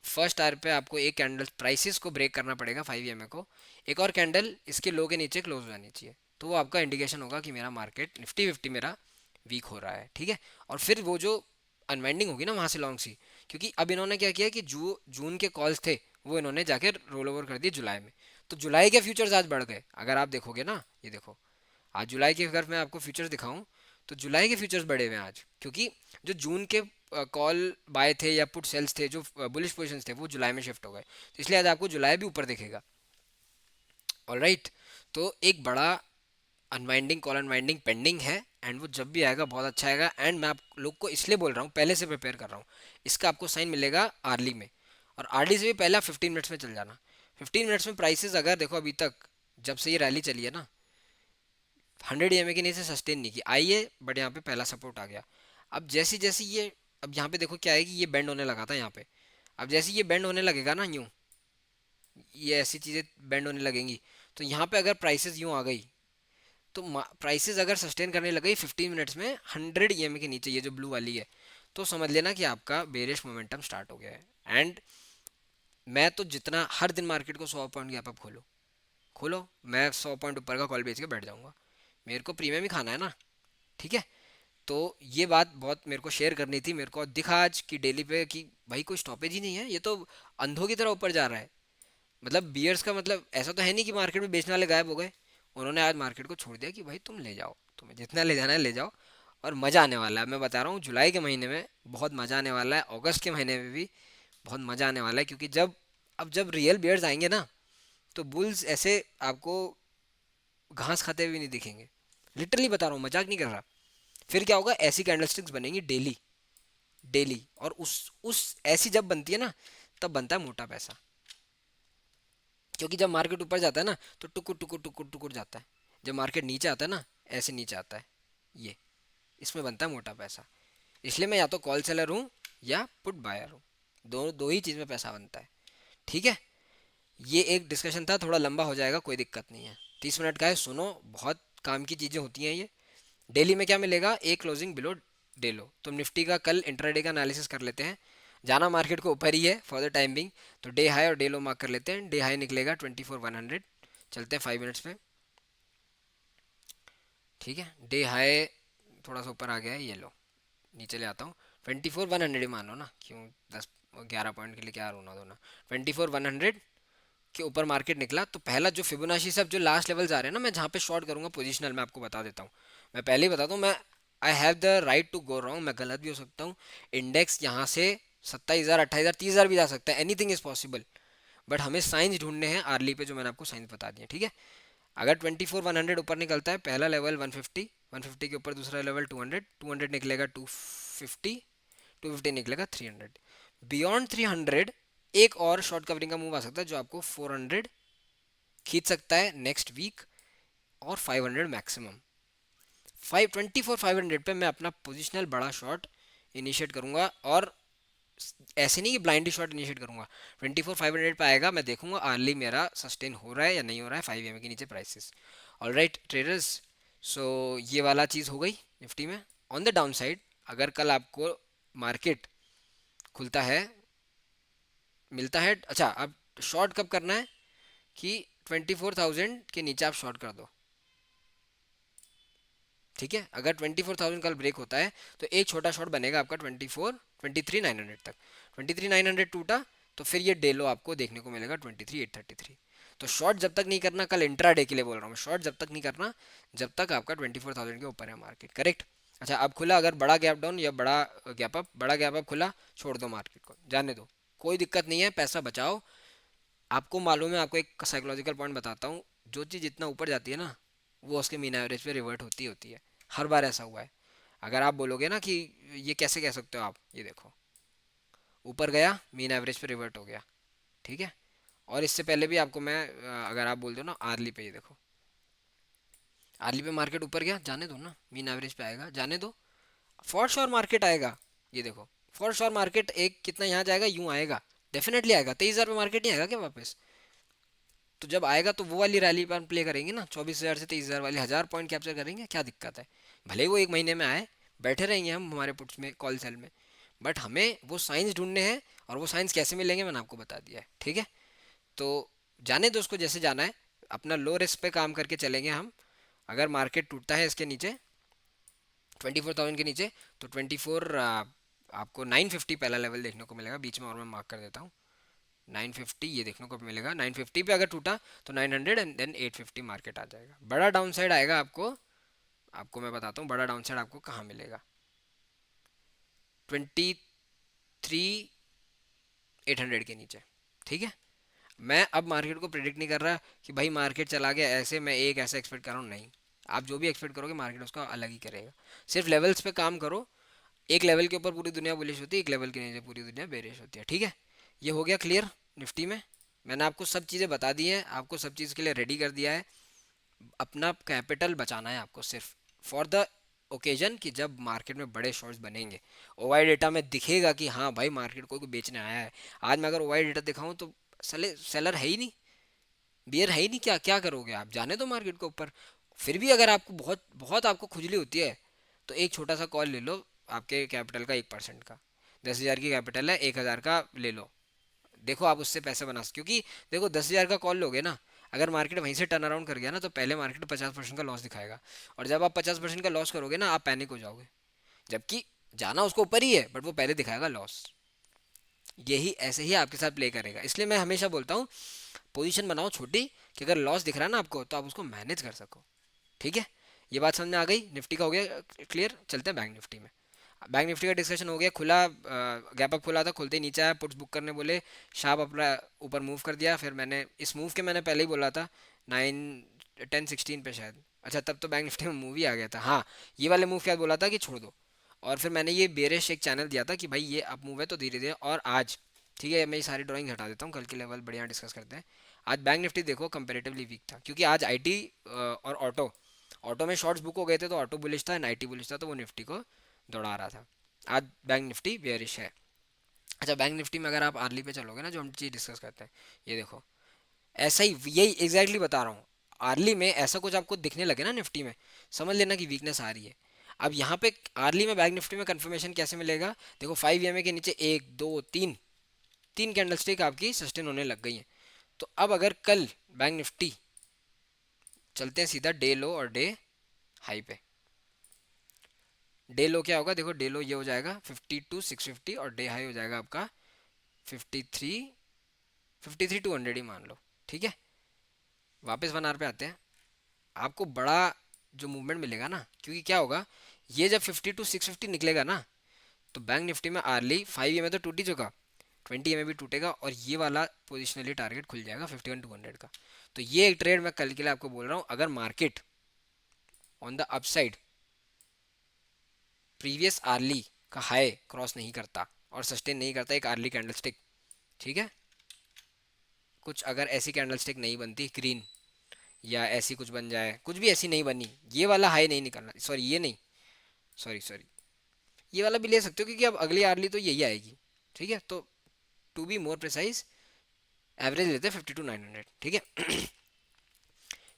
फर्स्ट आर पे आपको एक कैंडल प्राइसेस को ब्रेक करना पड़ेगा 5 EM को, एक और कैंडल इसके लो के नीचे क्लोज हो जानी चाहिए, तो वो आपका इंडिकेशन होगा कि मेरा मार्केट निफ्टी 50 मेरा वीक हो रहा है। ठीक है, और फिर वो जो अनवाइंडिंग होगी ना वहाँ से लॉन्ग सी, क्योंकि अब इन्होंने क्या किया कि जो जून के कॉल्स थे वो इन्होंने जाके रोल ओवर कर दिए जुलाई में, तो जुलाई के फ्यूचर्स आज बढ़ गए। अगर आप देखोगे ना, ये देखो, आज जुलाई के, अगर मैं आपको फ्यूचर्स दिखाऊं, तो जुलाई के फ्यूचर्स बढ़े हुए हैं आज, क्योंकि जो जून के कॉल बाय थे या पुट सेल्स थे, जो बुलिश पोजीशंस थे, वो जुलाई में शिफ्ट हो गए, तो इसलिए आज आपको जुलाई भी ऊपर दिखेगा। ऑलराइट, तो एक बड़ा अनवाइंडिंग कॉल अनवाइंडिंग पेंडिंग है, एंड वो जब भी आएगा बहुत अच्छा आएगा। एंड मैं आप लोग को इसलिए बोल रहा हूँ, पहले से प्रिपेयर कर रहा हूँ, इसका आपको साइन मिलेगा आर्ली में, और आर्ली से भी पहले आप 15 मिनट्स में चल जाना। 15 मिनट्स में प्राइसेस अगर देखो, अभी तक जब से ये रैली चली है ना, 100 EMA के नीचे सस्टेन नहीं की आई है, बट यहाँ पे पहला सपोर्ट आ गया। अब जैसी जैसी ये, अब यहाँ पे देखो क्या है कि ये बेंड होने लगा था यहाँ पे, अब जैसे ये बेंड होने लगेगा ना यूँ, ये ऐसी चीज़ें बेंड होने लगेंगी, तो यहाँ पे अगर प्राइसेस यूँ आ गई, तो प्राइसेस अगर सस्टेन करने लग गई 15 मिनट्स में 100 EMA के नीचे, ये जो ब्लू वाली है, तो समझ लेना कि आपका बेरिश मोमेंटम स्टार्ट हो गया है। एंड मैं तो जितना हर दिन मार्केट को 100 पॉइंट गैप अप खोलो खोलो, मैं 100 पॉइंट ऊपर का कॉल बेच के बैठ जाऊंगा। मेरे को प्रीमियम ही खाना है ना। ठीक है। तो ये बात बहुत मेरे को शेयर करनी थी, मेरे को दिखा आज कि डेली पे कि भाई कोई स्टॉपेज ही नहीं है, ये तो अंधों की तरह ऊपर जा रहा है। मतलब बियर्स का मतलब ऐसा तो है नहीं कि मार्केट में बेचने वाले गायब हो गए। उन्होंने आज मार्केट को छोड़ दिया कि भाई तुम ले जाओ, तुम्हें जितना ले जाना है ले जाओ। और मज़ा आने वाला है, मैं बता रहा हूँ, जुलाई के महीने में बहुत मज़ा आने वाला है, अगस्त के महीने में भी बहुत मज़ा आने वाला है, क्योंकि जब रियल बियर्स आएंगे ना, तो बुल्स ऐसे आपको घास खाते हुए नहीं दिखेंगे। लिटरली बता रहा हूँ, मजाक नहीं कर रहा। फिर क्या होगा, ऐसी कैंडलस्टिक्स बनेंगी डेली, डेली। और उस ऐसी जब बनती है ना, तब बनता है मोटा पैसा। क्योंकि जब मार्केट ऊपर जाता है ना, तो टुकुर टुकुर टुकुर टुकुर जाता है। जब मार्केट नीचे आता है ना, ऐसे नीचे आता है। ये इसमें बनता है मोटा पैसा। इसलिए मैं या तो कॉल सेलर हूँ या पुट बायर हूँ। दो दो ही चीज़ में पैसा बनता है। ठीक है। ये एक डिस्कशन था, थोड़ा लंबा हो जाएगा, कोई दिक्कत नहीं है। 30 मिनट का है, सुनो, बहुत काम की चीज़ें होती हैं ये। डेली में क्या मिलेगा, एक क्लोजिंग बिलो डे लो। तो निफ्टी का कल इंट्राडे का एनालिसिस कर लेते हैं। जाना मार्केट को ऊपर ही है फॉर द टाइम बिंग। तो डे हाई और डे लो मार्क कर लेते हैं। डे हाई निकलेगा 24,100। चलते हैं 5 मिनट्स पे। ठीक है। डे हाई थोड़ा सा ऊपर आ गया है, ये लो, नीचे ले आता हूँ। 24,100 ही मान लो ना, क्यों 10-11 पॉइंट के लिए क्या रोना धोना। 24,100 के ऊपर मार्केट निकला, तो पहला जो फिबोनाची से अब जो लास्ट लेवल्स आ रहे हैं ना, मैं जहाँ पे शॉर्ट करूंगा पोजिशनल, मैं आपको बता देता हूँ। मैं पहले ही बता दूँ, मैं I have the right to go wrong, मैं गलत भी हो सकता हूँ। इंडेक्स यहाँ से 27,000, 28,000, 30,000 भी जा सकता है, एनीथिंग इज पॉसिबल। बट हमें साइंस ढूंढने हैं आर्ली पे, जो मैंने आपको साइंस बता दिए। ठीक है। अगर 24,100 ऊपर निकलता है, पहला लेवल 150, 150 के ऊपर दूसरा लेवल 200, 200 निकलेगा 250, 250 निकलेगा 300। बियॉन्ड 300 एक और शॉर्ट कवरिंग का मूव आ सकता है, जो आपको 400 खींच सकता है नेक्स्ट वीक, और 500 मैक्सिमम। 524 500 पे मैं अपना पोजिशनल बड़ा शॉट इनिशिएट करूंगा। और ऐसे नहीं कि ब्लाइंडली शॉट इनिशिएट करूंगा। 24,500 पे आएगा, मैं देखूंगा अर्ली मेरा सस्टेन हो रहा है या नहीं हो रहा है 5 EM के नीचे प्राइसेस। ऑल राइट ट्रेडर्स, सो ये वाला चीज़ हो गई निफ्टी में। ऑन द डाउन साइड, अगर कल आपको मार्केट खुलता है, मिलता है, अच्छा, अब शॉर्ट कब करना है कि 24,000 के नीचे आप शॉर्ट कर दो। ठीक है। अगर 24,000 कल ब्रेक होता है, तो एक छोटा शॉट बनेगा आपका 23,900 तक। 23,900 टूटा, तो फिर ये डेलो आपको देखने को मिलेगा 23,833। तो शॉर्ट जब तक नहीं करना, कल इंट्रा डे के लिए बोल रहा हूँ, शॉर्ट जब तक नहीं करना जब तक आपका 24,000 के ऊपर है मार्केट। करेक्ट। अच्छा, अब खुला, अगर बड़ा गैप डाउन या बड़ा गैप अप खुला, छोड़ दो मार्केट को, जाने दो, कोई दिक्कत नहीं है, पैसा बचाओ। आपको मालूम है, आपको एक साइकोलॉजिकल पॉइंट बताता हूँ, जो चीज़ जितना ऊपर जाती है ना, वो उसके मीन एवरेज पे रिवर्ट होती है। हर बार ऐसा हुआ है। अगर आप बोलोगे ना कि ये कैसे कह सकते हो आप, ये देखो, ऊपर गया, मीन एवरेज पे रिवर्ट हो गया। ठीक है। और इससे पहले भी आपको मैं अगर आप बोल दो ना आर्ली पे, ये देखो, आर्ली पे मार्केट ऊपर गया, जाने दो ना, मीन एवरेज पे आएगा, जाने दो। फॉर श्योर मार्केट आएगा, ये देखो, फॉर श्योर मार्केट एक कितना यहाँ जाएगा, यूँ आएगा, डेफिनेटली आएगा। 23,000 पे मार्केट नहीं आएगा क्या वापस? तो जब आएगा तो वो वाली रैली पर प्ले करेंगे ना, 24,000 से 23,000 वाली, 1,000 पॉइंट कैप्चर करेंगे, क्या दिक्कत है? भले ही वो एक महीने में आए, बैठे रहेंगे हम हमारे पुट्स में, कॉल सेल में। बट हमें वो साइंस ढूंढने हैं, और वो साइंस कैसे मिलेंगे मैंने आपको बता दिया है। ठीक है। तो जाने दो उसको, जैसे जाना है, अपना लो रिस्क पे काम करके चलेंगे हम। अगर मार्केट टूटता है इसके नीचे, 24,000 के नीचे, तो आपको 950 पहला लेवल देखने को मिलेगा, बीच में और मैं मार्क कर देता हूँ। 950 ये देखने को मिलेगा। 950 पे अगर टूटा, तो 900, एंड देन 850 मार्केट आ जाएगा। बड़ा डाउन साइड आएगा आपको, आपको मैं बताता हूँ बड़ा डाउन साइड आपको कहाँ मिलेगा। 23,800 के नीचे। ठीक है। मैं अब मार्केट को प्रिडिक्ट नहीं कर रहा कि भाई मार्केट चला गया ऐसे, मैं एक ऐसा एक्सपेक्ट कर रहा हूँ, नहीं। आप जो भी एक्सपेक्ट करोगे मार्केट उसका अलग ही करेगा। सिर्फ लेवल्स पे काम करो। एक लेवल के ऊपर पूरी दुनिया बुलिश होती है, एक लेवल के नीचे पूरी दुनिया बेरिश होती है। ठीक है। ये हो गया क्लियर निफ्टी में। मैंने आपको सब चीज़ें बता दी हैं, आपको सब चीज़ के लिए रेडी कर दिया है। अपना कैपिटल बचाना है आपको, सिर्फ फॉर द ओकेजन कि जब मार्केट में बड़े शॉर्ट्स बनेंगे, ओवाई डेटा में दिखेगा कि हाँ भाई मार्केट कोई बेचने आया है। आज मैं अगर ओवाई डेटा दिखाऊं तो सले सेलर है ही नहीं, बियर है ही नहीं, क्या क्या करोगे आप? जाने दो मार्केट को ऊपर। फिर भी अगर आपको बहुत बहुत आपको खुजली होती है, तो एक छोटा सा कॉल ले लो, आपके कैपिटल का 1% का। 10,000 की कैपिटल है, 1,000 का ले लो। देखो आप उससे पैसे बना क्योंकि देखो 10,000 का कॉल लोगे ना, अगर मार्केट वहीं से टर्न अराउंड कर गया ना तो पहले मार्केट 50% का लॉस दिखाएगा, और जब आप 50% का लॉस करोगे ना आप पैनिक हो जाओगे, जबकि जाना उसको ऊपर ही है बट वो पहले दिखाएगा लॉस। यही ऐसे ही आपके साथ प्ले करेगा, इसलिए मैं हमेशा बोलता हूँ पोजीशन बनाओ छोटी, कि अगर लॉस दिख रहा है ना आपको तो आप उसको मैनेज कर सको। ठीक है, ये बात समझ में आ गई, निफ्टी का हो गया क्लियर। चलते हैं बैंक निफ्टी में। बैंक निफ्टी का डिस्कशन हो गया, खुला गैप अप खुला था, खुलते ही नीचे आया, पुट्स बुक करने बोले, शार्प अपना ऊपर मूव कर दिया। फिर मैंने इस मूव के मैंने पहले ही बोला था 9 10 16 पे शायद, अच्छा तब तो बैंक निफ्टी में मूव ही आ गया था, हाँ ये वाले मूव के बाद बोला था कि छोड़ दो। और फिर मैंने ये बेरिश एक चैनल दिया था कि भाई ये अप मूव है तो धीरे धीरे, और आज ठीक है मैं ये सारी ड्राइंग हटा देता हूँ, कल के लेवल बढ़िया डिस्कस करते हैं। आज बैंक निफ्टी देखो कंपेरेटिवली वीक था, क्योंकि आज आईटी और ऑटो, ऑटो में शॉर्ट्स बुक हो गए थे तो ऑटो बुलिश था, एंड आईटी बुलिश था तो वो निफ्टी को दौड़ा रहा था। आज बैंक निफ्टी बेयरिश है। अच्छा बैंक निफ्टी में अगर आप आर्ली पे चलोगे ना, जो हम चीज़ डिस्कस करते हैं, ये देखो ऐसा ही, यही एग्जैक्टली बता रहा हूँ। आर्ली में ऐसा कुछ आपको दिखने लगे ना निफ्टी में, समझ लेना कि वीकनेस आ रही है। अब यहाँ पे आर्ली में बैंक निफ्टी में कंफर्मेशन कैसे मिलेगा, देखो 5 EMA के नीचे एक दो तीन, तीन कैंडल स्टिक आपकी सस्टेन होने लग गई हैं। तो अब अगर कल बैंक निफ्टी, चलते हैं सीधा डे लो और डे हाई पे। डे लो क्या होगा, देखो डे लो ये हो जाएगा 52 650, और डे हाई हो जाएगा आपका 53 200 ही मान लो। ठीक है, वापस 1 आवर पे आते हैं। आपको बड़ा जो मूवमेंट मिलेगा ना, क्योंकि क्या होगा, ये जब 52 650 निकलेगा ना, तो बैंक निफ्टी में आर्ली 5 EMA तो टूट ही चुका, 20 EMA भी टूटेगा, और ये वाला पोजिशनली टारगेट खुल जाएगा 51 200 का। तो ये एक ट्रेड मैं कल के लिए आपको बोल रहा हूँ, अगर market on the upside previous early का हाई क्रॉस नहीं करता और सस्टेन नहीं करता एक आर्ली कैंडलस्टिक, ठीक है, कुछ अगर ऐसी कैंडलस्टिक नहीं बनती ग्रीन, या ऐसी कुछ बन जाए, कुछ भी ऐसी नहीं बनी, ये वाला हाई नहीं निकलना, सॉरी ये नहीं, सॉरी सॉरी, ये वाला भी ले सकते हो क्योंकि अब अगली आर्ली तो यही आएगी। ठीक है, तो to be more precise average लेते हैं 52 900, ठीक है।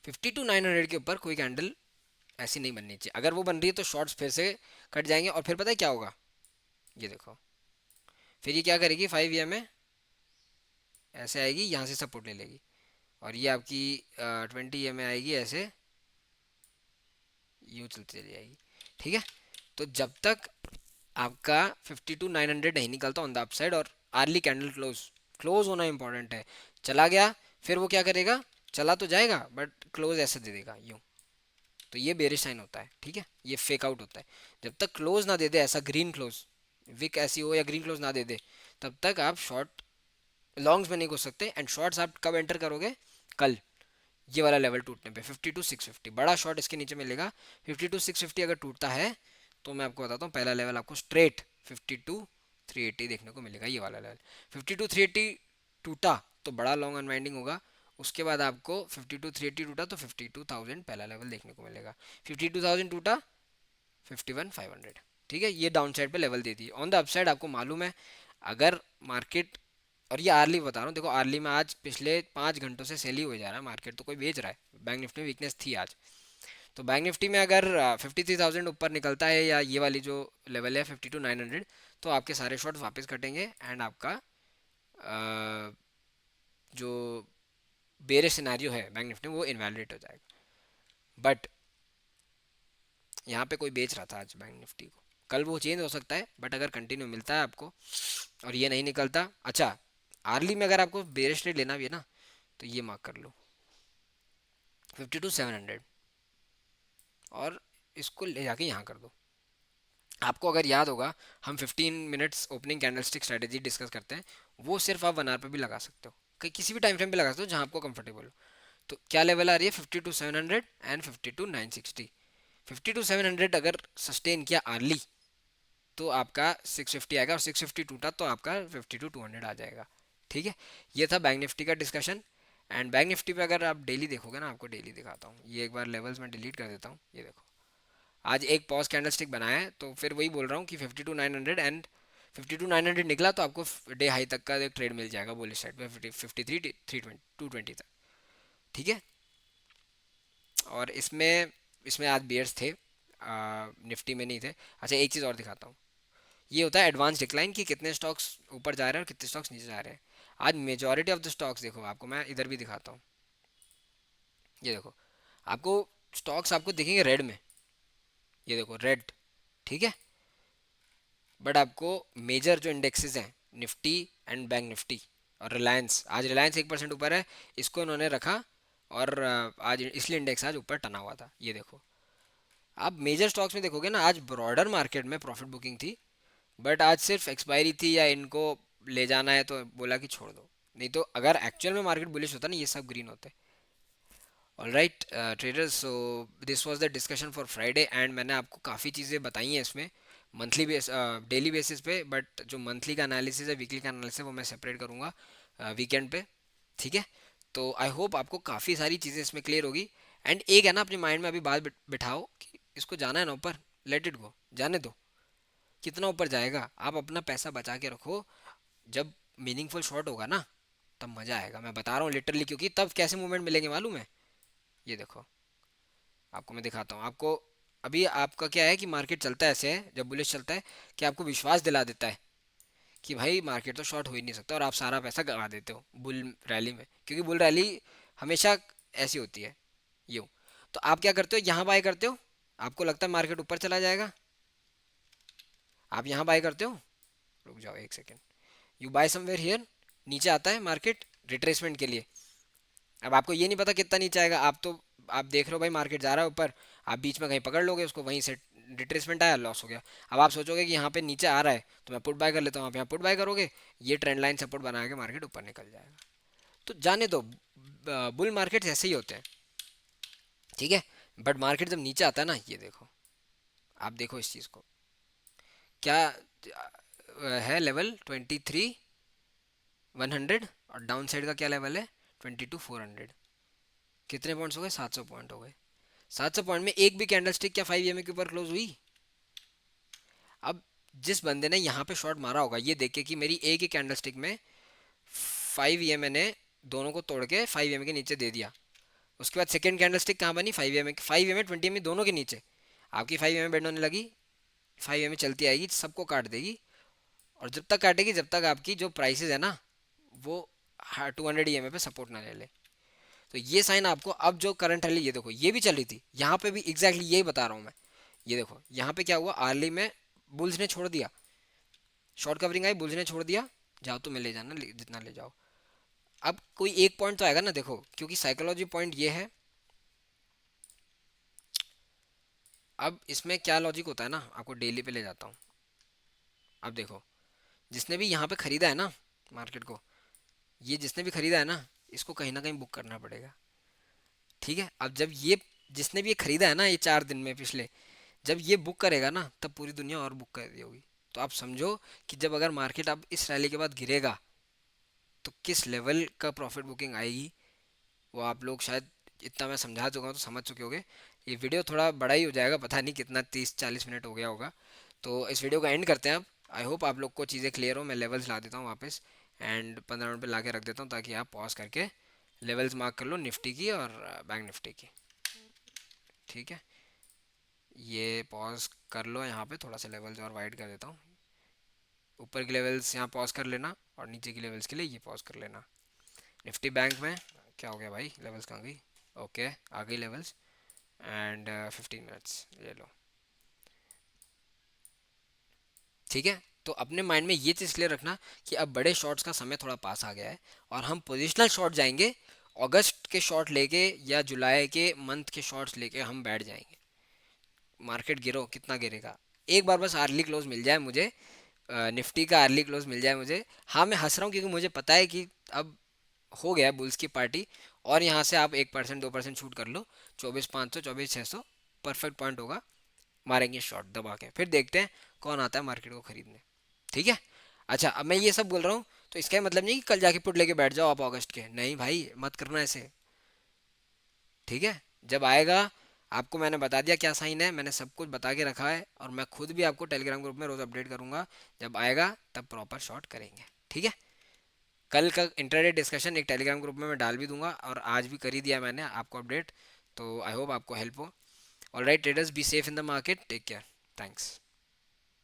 52 900 के ऊपर कोई कैंडल ऐसी नहीं बननी चाहिए, अगर वो बन रही है तो शॉर्ट्स फिर से कट जाएंगे, और फिर पता है क्या होगा, ये देखो फिर ये क्या करेगी, 5 EMA ऐसे आएगी, यहाँ से सपोर्ट ले लेगी, और ये आपकी 20 EMA आएगी ऐसे, यूँ चलती चली जाएगी। ठीक है, तो जब तक आपका 52 900 नहीं निकलता ऑन द अपसाइड, और आर्ली कैंडल क्लोज, क्लोज होना इंपॉर्टेंट है, चला गया फिर वो क्या करेगा, चला तो जाएगा बट क्लोज ऐसे दे देगा यूँ, तो ये बेरिश साइन होता है। ठीक है, ये फेक आउट होता है, जब तक क्लोज ना दे दे ऐसा ग्रीन क्लोज, विक ऐसी हो या ग्रीन क्लोज ना दे दे, तब तक आप शॉर्ट लॉन्ग्स में नहीं घुस सकते। एंड शॉर्ट्स आप कब एंटर करोगे, कल ये वाला लेवल टूटने पे 52 650, बड़ा शॉर्ट इसके नीचे मिलेगा। 52 650 अगर टूटता है तो मैं आपको बताता हूँ, पहला लेवल आपको स्ट्रेट 52 380 देखने को मिलेगा, ये वाला लेवल 52 380 टूटा तो बड़ा लॉन्ग अनवाइंडिंग होगा। उसके बाद आपको 52 380 टूटा तो 52,000 पहला लेवल देखने को मिलेगा, 52,000 टूटा 51 500। ठीक है, ये डाउन साइड पे लेवल देती है, ऑन द अपसाइड आपको मालूम है अगर मार्केट, और ये आर्ली बता रहा हूँ, देखो आर्ली में आज पिछले 5 घंटों से सेल ही हो जा रहा है मार्केट, तो कोई बेच रहा है, बैंक निफ्टी में वीकनेस थी आज। तो बैंक निफ्टी में अगर 53,000 ऊपर निकलता है, या ये वाली जो लेवल है 52 900, तो आपके सारे शॉट वापस कटेंगे, एंड आपका जो बेरिश सिनेरियो है बैंक निफ्टी में वो इनवैलिडेट हो जाएगा। बट यहाँ पे कोई बेच रहा था आज बैंक निफ्टी को, कल वो चेंज हो सकता है, बट अगर कंटिन्यू मिलता है आपको और ये नहीं निकलता, अच्छा आर्ली में अगर आपको बेरिश ट्रेड लेना भी है ना, तो ये मार्क कर लो 52 700, और इसको ले जाके यहाँ कर दो। आपको अगर याद होगा हम 15 minutes opening candlestick strategy discuss करते हैं, वो सिर्फ आप 1 आवर पे भी लगा सकते हो, किसी भी टाइम फ्रेम पे लगा सकते हो जहाँ आपको कंफर्टेबल हो। तो क्या लेवल आ रही है 52 700 एंड 52 960। 52 700 अगर सस्टेन किया अर्ली तो आपका 650 आएगा, और 650 टूटा तो आपका 52 200 आ जाएगा। ठीक है, ये था बैंक निफ्टी का डिस्कशन। एंड बैंक निफ्टी पे अगर आप डेली देखोगे ना, आपको डेली दिखाता हूँ, ये एक बार लेवल्स में डिलीट कर देता हूँ, ये देखो आज एक पॉज कैंडलस्टिक बनाया है, तो फिर वही बोल रहा हूँ कि 52 900 एंड 52 900 निकला तो आपको डे हाई तक का एक ट्रेड मिल जाएगा बुलिश साइड पे 53 320 220 तक। ठीक है, और इसमें इसमें आज बियर्स थे, निफ्टी में नहीं थे। अच्छा एक चीज़ और दिखाता हूँ, ये होता है एडवांस डिक्लाइन कि कितने स्टॉक्स ऊपर जा रहे हैं और कितने स्टॉक्स नीचे जा रहे हैं। आज मेजॉरिटी ऑफ द स्टॉक्स देखो, आपको मैं इधर भी दिखाता हूँ, ये देखो, आपको स्टॉक्स आपको दिखेंगे रेड में, ये देखो रेड, ठीक है। बट आपको मेजर जो इंडेक्सेस हैं, निफ्टी एंड बैंक निफ्टी और रिलायंस, आज रिलायंस 1% ऊपर है, इसको इन्होंने रखा, और आज इसलिए इंडेक्स आज ऊपर टना हुआ था, ये देखो। आप मेजर स्टॉक्स में देखोगे ना, आज ब्रॉडर मार्केट में प्रॉफिट बुकिंग थी, बट आज सिर्फ एक्सपायरी थी या इनको ले जाना है तो बोला कि छोड़ दो, नहीं तो अगर एक्चुअल में मार्केट बुलिश होता ना, ये सब ग्रीन होते। All right traders, so this was the discussion for Friday, and मैंने आपको काफ़ी चीज़ें बताई हैं इसमें, मंथली बेस डेली बेसिस पे, बट जो मंथली का एनालिसिस है, वीकली का एनालिसिस है, वो मैं सेपरेट करूँगा वीकेंड पे, ठीक है। तो आई होप आपको काफ़ी सारी चीज़ें इसमें क्लियर होगी। एंड एक है ना, अपने माइंड में अभी बात बिठाओ कि इसको जाना है ना ऊपर, लेट इट गो, जाने दो, कितना ऊपर जाएगा, आप अपना पैसा बचा के रखो, जब मीनिंगफुल शॉट होगा ना, तब मज़ा आएगा, मैं बता रहा हूँ लिटरली, क्योंकि तब कैसे मूवमेंट मिलेंगे मालूम है, ये देखो, आपको मैं दिखाता हूँ आपको। अभी आपका क्या है कि मार्केट चलता है ऐसे है, जब बुलिश चलता है, कि आपको विश्वास दिला देता है कि भाई मार्केट तो शॉर्ट हो ही नहीं सकता, और आप सारा पैसा गंवा देते हो बुल रैली में, क्योंकि बुल रैली हमेशा ऐसी होती है, यूँ। तो आप क्या करते हो, यहाँ बाय करते हो, आपको लगता है मार्केट ऊपर चला जाएगा, आप यहाँ बाय करते हो, रुक जाओ एक second, you buy somewhere here, नीचे आता है मार्केट रिट्रेसमेंट के लिए। अब आपको ये नहीं पता कितना नीचे आएगा, आप देख रहे हो भाई मार्केट जा रहा है ऊपर, आप बीच में कहीं पकड़ लोगे उसको, वहीं से रिट्रेसमेंट आया, लॉस हो गया। अब आप सोचोगे कि यहाँ पे नीचे आ रहा है तो मैं पुट बाय कर लेता हूँ, आप यहाँ पुट बाय करोगे, ये ट्रेंड लाइन सपोर्ट बना के मार्केट ऊपर निकल जाएगा। तो जाने दो, बुल मार्केट ऐसे ही होते हैं, ठीक है। बट मार्केट जब नीचे आता है ना, ये देखो, आप देखो इस चीज़ को, क्या है लेवल 23,100, और डाउन साइड का क्या लेवल है, 22,400। कितने पॉइंट्स हो गए, 700 पॉइंट हो गए। 700 पॉइंट में एक भी कैंडल स्टिक क्या 5 EMA के ऊपर क्लोज हुई। अब जिस बंदे ने यहाँ पे शॉर्ट मारा होगा, ये देख के कि मेरी एक ही कैंडल स्टिक में 5 EMA ने दोनों को तोड़ के 5 EMA के नीचे दे दिया, उसके बाद सेकंड कैंडल स्टिक कहाँ बनी, 5 EMA, 5 EMA 20 EMA दोनों के नीचे, आपकी 5 EMA बेंड होने लगी, 5 EMA चलती आएगी, सबको काट देगी, और जब तक काटेगी जब तक आपकी जो प्राइसेस है ना, वो 200 EMA पे सपोर्ट ना ले ले। तो ये साइन आपको, अब जो करंट रैली, ये देखो ये भी चल रही थी, यहाँ पे भी एग्जैक्टली यही बता रहा हूँ मैं, ये देखो यहाँ पे क्या हुआ, अर्ली में बुल्स ने छोड़ दिया, शॉर्ट कवरिंग आई, बुल्स ने छोड़ दिया, जाओ तो मैं ले जाना, जितना ले जाओ। अब कोई एक पॉइंट तो आएगा ना, देखो, क्योंकि साइकोलॉजी पॉइंट ये है। अब इसमें क्या लॉजिक होता है ना, आपको डेली पे ले जाता हूँ। अब देखो, जिसने भी यहाँ पे खरीदा है ना मार्केट को, ये जिसने भी खरीदा है ना, इसको कहीं ना कहीं बुक करना पड़ेगा, ठीक है। अब जब ये, जिसने भी ये खरीदा है ना, ये 4 दिन में पिछले, जब ये बुक करेगा ना, तब पूरी दुनिया और बुक कर दी होगी। तो आप समझो कि जब अगर मार्केट अब इस रैली के बाद गिरेगा, तो किस लेवल का प्रॉफिट बुकिंग आएगी, वो आप लोग शायद, इतना मैं समझा चुका हूँ तो समझ चुके होगे। ये वीडियो थोड़ा बड़ा ही हो जाएगा, पता नहीं कितना 30-40 मिनट हो गया होगा, तो इस वीडियो का एंड करते हैं अब। आई होप आप लोग को चीज़ें क्लियर हो। मैं लेवल्स ला देता हूँ वापस, एंड 15 मिनट पे ला के रख देता हूँ, ताकि आप पॉज करके लेवल्स मार्क कर लो निफ्टी की और बैंक निफ्टी की, ठीक है। ये पॉज कर लो, यहाँ पे थोड़ा सा लेवल्स और वाइड कर देता हूँ, ऊपर की लेवल्स यहाँ पॉज कर लेना, और नीचे की लेवल्स के लिए ये पॉज कर लेना। निफ्टी बैंक में क्या हो गया भाई, लेवल्स कहाँ गई, ओके आ गई लेवल्स, एंड 15 मिनट्स ले लो, ठीक है। तो अपने माइंड में ये चीज़ क्लियर रखना कि अब बड़े शॉट्स का समय थोड़ा पास आ गया है, और हम पोजिशनल शॉट जाएंगे, अगस्त के शॉट लेके या जुलाई के मंथ के शॉट्स लेके हम बैठ जाएंगे। मार्केट गिरो कितना गिरेगा, एक बार बस अर्ली क्लोज मिल जाए मुझे, निफ्टी का अर्ली क्लोज मिल जाए मुझे। हाँ मैं हंस रहा हूँ क्योंकि मुझे पता है कि अब हो गया बुल्स की पार्टी, और यहाँ से आप 1% 2% छूट कर लो, 24,500 24,600 परफेक्ट पॉइंट होगा, मारेंगे शॉट दबा के, फिर देखते हैं कौन आता है मार्केट को खरीदने, ठीक है। अच्छा, अब मैं ये सब बोल रहा हूँ तो इसका ये मतलब नहीं कि कल जाके पुट लेके बैठ जाओ आप अगस्त के, नहीं भाई मत करना ऐसे, ठीक है। जब आएगा, आपको मैंने बता दिया क्या साइन है, मैंने सब कुछ बता के रखा है, और मैं खुद भी आपको टेलीग्राम ग्रुप में रोज़ अपडेट करूंगा, जब आएगा तब प्रॉपर शॉट करेंगे, ठीक है। कल का इंटरडे डिस्कशन एक टेलीग्राम ग्रुप में मैं डाल भी दूंगा, और आज भी कर ही दिया मैंने आपको अपडेट, तो आई होप आपको हेल्प हो। All right traders, be safe in the market, take care, thanks.